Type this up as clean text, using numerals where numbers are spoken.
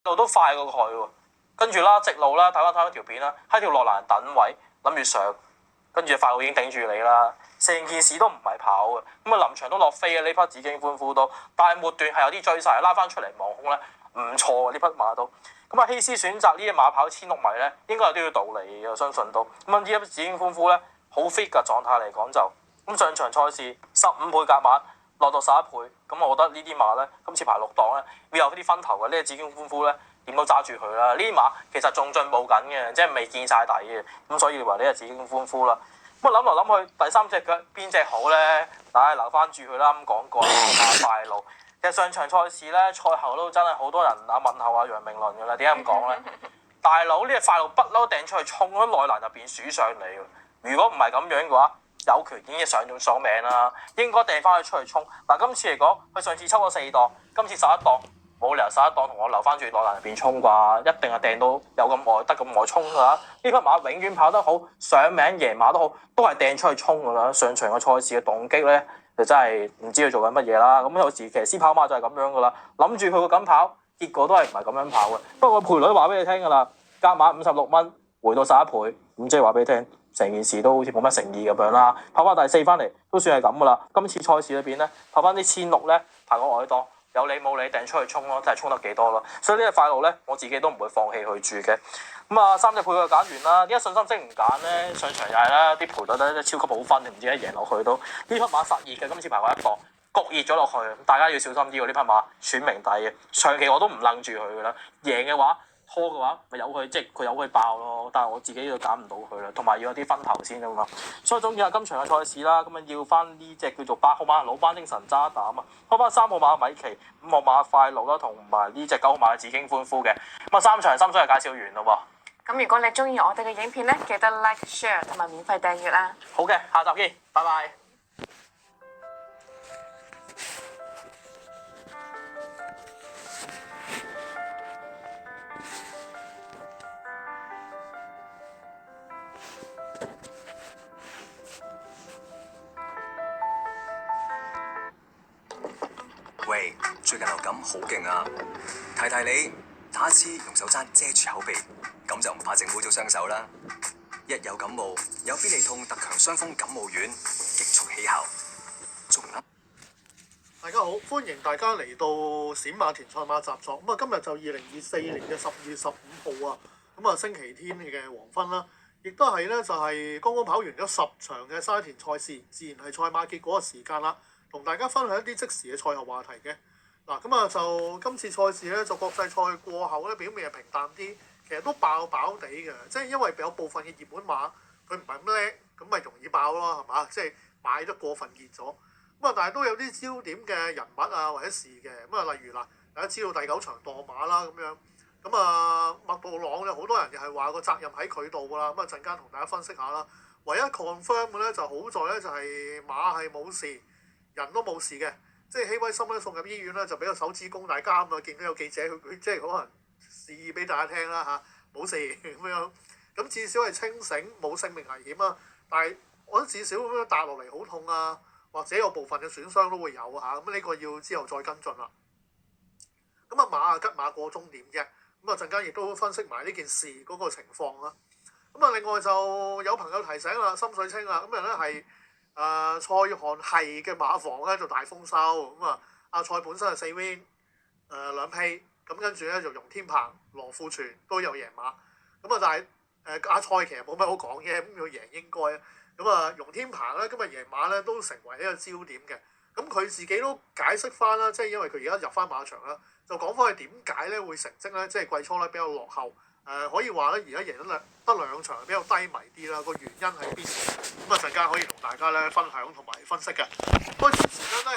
路都快過佢喎。跟住啦，直路啦，睇翻條片啦，喺條落欄等位，諗住上，跟住快路已經頂住你啦。成件事都唔係跑嘅，咁啊臨場都落飛嘅呢匹紫荊歡呼都，但係末段係有啲追晒，拉翻出嚟望空咧，唔錯嘅呢匹馬都。咁啊希斯選擇呢隻馬跑16米咧，應該有啲道理嘅，我相信都。咁啊呢匹紫荊歡呼咧，好 fit 嘅狀態嚟講就，咁上場賽事15倍夾碼落到11倍，咁我覺得呢啲馬咧，今次排6檔咧，會有啲分頭嘅呢隻紫荊歡呼咧。點都揸住佢啦！呢啲馬其實仲進步緊嘅，即係未見晒底嘅，咁所以你話呢隻紫荊歡呼啦。咁啊諗嚟諗去，第3隻腳邊隻好咧？留翻住佢啦。咁講過啦，快路。其實上場賽事咧，賽後都真係好多人問候阿楊明倫㗎啦。點解咁講咧？大佬呢隻快路不嬲掟出去衝喺內欄入邊數上嚟喎。如果唔係咁樣嘅話，有權已經上咗名啦，應該掟翻佢出去衝。今次嚟講，佢上次抽咗4檔，今次11檔。冇理由11檔同我留翻住內欄入邊衝啩，一定係掟到有咁外得咁外衝㗎啦！呢匹馬永遠跑得好，上名贏馬都好，都係掟出去衝㗎啦。上場嘅賽事嘅動機咧，就真係唔知佢做緊乜嘢啦。咁有時騎師跑馬就係咁樣㗎啦，諗住佢會咁跑，結果都係唔係咁樣跑嘅。不過賠率話俾你聽㗎啦，加碼56蚊，回到11倍，咁即係話俾你聽，成件事都好似冇乜誠意咁樣啦。跑翻第4翻嚟都算係咁㗎啦。今次賽事裏邊咧，跑翻啲1600咧，排個外檔。有理冇理掟出去衝咯，真係衝得幾多咯！所以呢隻快路咧，我自己都唔會放棄佢住嘅。3隻配佢揀完啦，點解信心識唔揀咧？上場又係啦，啲賠率咧超級好分，唔知咧贏落去都呢匹馬實熱嘅，今次排過1檔，焗熱咗落去，大家要小心啲喎！呢匹馬選名底嘅，長期我都唔楞住佢噶啦，贏嘅話。拖嘅話咪由佢，即係佢由佢爆咯。但係我自己就揀唔到佢啦，同埋要有啲分頭先啊嘛。所以總結下今場嘅賽事啦，咁啊要翻呢隻叫做8號馬老班精神渣膽啊，開翻3號馬米奇、5號馬快路啦，同埋呢隻9號馬嘅紫荊歡呼嘅。咁啊3場心水係介紹完咯喎。咁如果你中意我哋嘅影片咧，記得 like、share 同埋免費訂閱啦。好嘅，下集見，拜拜。喂，最近流感好勁啊！提提你，打一次用手踭遮住口鼻，咁就唔怕整污糟雙手啦。一有感冒，有必理痛特強傷風感冒丸，極速起效。大家好，歡迎大家嚟到閃馬田賽馬習作。今日就2024年嘅10月15號啊，星期天嘅黃昏啦，亦都係咧就係剛剛跑完咗10場嘅沙田賽事，自然係賽馬結果嘅時間啦。同大家分享一啲即時嘅賽後話題嘅。就今次賽事咧，就國際賽過後咧，表面係平淡啲，其實都爆爆地嘅，即係因為有部分嘅熱門馬佢唔係咁叻，咁咪容易爆咯，係嘛？即係買得過分熱咗。但係都有啲焦點嘅人物啊或者事嘅。例如大家知道第9場墮馬啦咁樣。麥道朗有好多人又係話個責任喺佢度㗎啦。陣間同大家分析下啦。唯一 confirm 嘅咧就好在咧就係馬係冇事。人都冇事嘅，即係希威森咧送入醫院咧就俾個手指公大家咁啊，見到有記者佢即係可能示意俾大家聽啦嚇，冇事咁樣，咁至少係清醒冇性命危險啊，但係我覺得至少咁樣跌落嚟好痛啊，或者有部分嘅損傷都會有嚇，咁呢個要之後再跟進啦。馬啊吉馬過終點嘅，陣間亦都分析埋呢件事嗰個情況啦。另外就有朋友提醒啦，深水清啦，咁咧係。蔡漢係嘅馬房咧就大豐收，阿蔡本身係4 win， 2批，咁跟住咧就容天鵬、羅富全都有贏馬，但係阿蔡其實冇乜好講嘅，咁佢贏應該啊，容天鵬咧今日贏馬咧都成為一個焦點嘅，咁佢自己都解釋翻啦，即係因為佢而家入翻馬場啦，就講翻佢點解咧會成績咧即係季初咧比較落後。可以話咧，而家贏得兩場比較低迷啲啦，個原因喺邊？陣間可以同大家咧分享同埋分析嘅。開始時間咧。